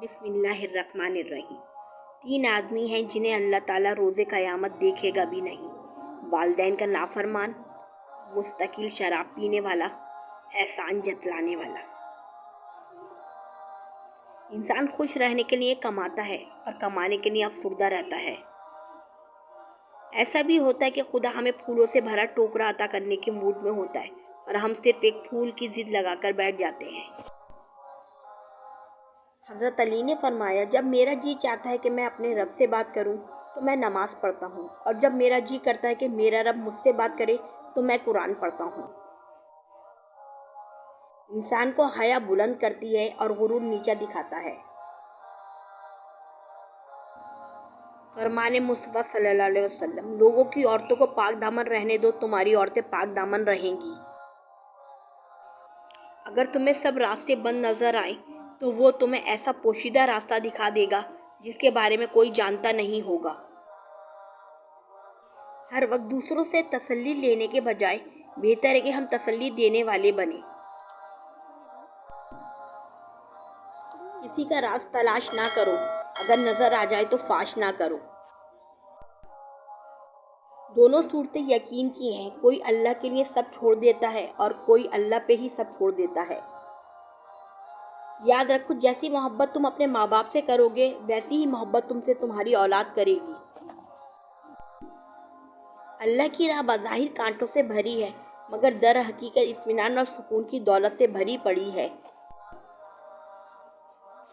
بسم اللہ الرحمن الرحیم۔ 3 آدمی ہیں جنہیں اللہ تعالیٰ روز قیامت دیکھے گا بھی نہیں: والدین کا نافرمان، مستقل شراب پینے والا، احسان جتلانے والا۔ انسان خوش رہنے کے لیے کماتا ہے اور کمانے کے لیے افسردہ رہتا ہے۔ ایسا بھی ہوتا ہے کہ خدا ہمیں پھولوں سے بھرا ٹوکرا عطا کرنے کے موڈ میں ہوتا ہے اور ہم صرف ایک پھول کی ضد لگا کر بیٹھ جاتے ہیں۔ حضرت علی نے فرمایا، جب میرا جی چاہتا ہے کہ میں اپنے رب سے بات کروں تو میں نماز پڑھتا ہوں، اور جب میرا جی کرتا ہے کہ میرا رب مجھ سے بات کرے تو میں قرآن پڑھتا ہوں۔ انسان کو حیا بلند کرتی ہے اور غرور نیچا دکھاتا ہے۔ فرمان مصطفیٰ صلی اللہ علیہ وسلم: لوگوں کی عورتوں کو پاک دامن رہنے دو، تمہاری عورتیں پاک دامن رہیں گی۔ اگر تمہیں سب راستے بند نظر آئیں تو وہ تمہیں ایسا پوشیدہ راستہ دکھا دے گا جس کے بارے میں کوئی جانتا نہیں ہوگا۔ ہر وقت دوسروں سے تسلی لینے کے بجائے بہتر ہے کہ ہم تسلی دینے والے بنیں۔ کسی کا راز تلاش نہ کرو، اگر نظر آ جائے تو فاش نہ کرو۔ دونوں صورتیں یقین کی ہیں، کوئی اللہ کے لیے سب چھوڑ دیتا ہے اور کوئی اللہ پہ ہی سب چھوڑ دیتا ہے۔ یاد رکھو، جیسی محبت تم اپنے ماں باپ سے کرو گے ویسی ہی محبت تم سے تمہاری اولاد کرے گی۔ اللہ کی راہ بظاہر کانٹوں سے بھری ہے، مگر در حقیقت اطمینان اور سکون کی دولت سے بھری پڑی ہے۔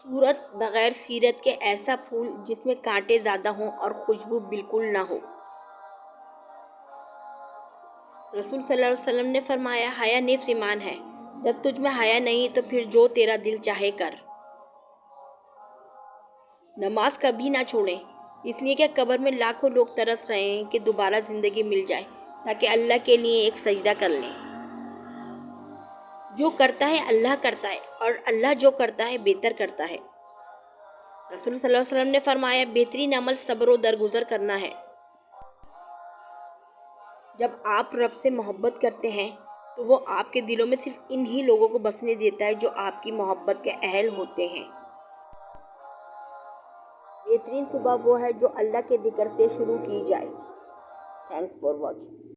صورت بغیر سیرت کے ایسا پھول جس میں کانٹے زیادہ ہوں اور خوشبو بالکل نہ ہو۔ رسول صلی اللہ علیہ وسلم نے فرمایا، حیا نصف ایمان ہے۔ جب تجھ میں حیا نہیں تو پھر جو تیرا دل چاہے کر۔ نماز کبھی نہ چھوڑیں، اس لیے کہ قبر میں لاکھوں لوگ ترس رہے ہیں کہ دوبارہ زندگی مل جائے تاکہ اللہ کے لیے ایک سجدہ کر لیں۔ جو کرتا ہے اللہ کرتا ہے، اور اللہ جو کرتا ہے بہتر کرتا ہے۔ رسول صلی اللہ علیہ وسلم نے فرمایا، بہترین عمل صبر و درگزر کرنا ہے۔ جب آپ رب سے محبت کرتے ہیں تو وہ آپ کے دلوں میں صرف انہی لوگوں کو بسنے دیتا ہے جو آپ کی محبت کے اہل ہوتے ہیں۔ بہترین صبح وہ ہے جو اللہ کے ذکر سے شروع کی جائے۔ Thanks for watching.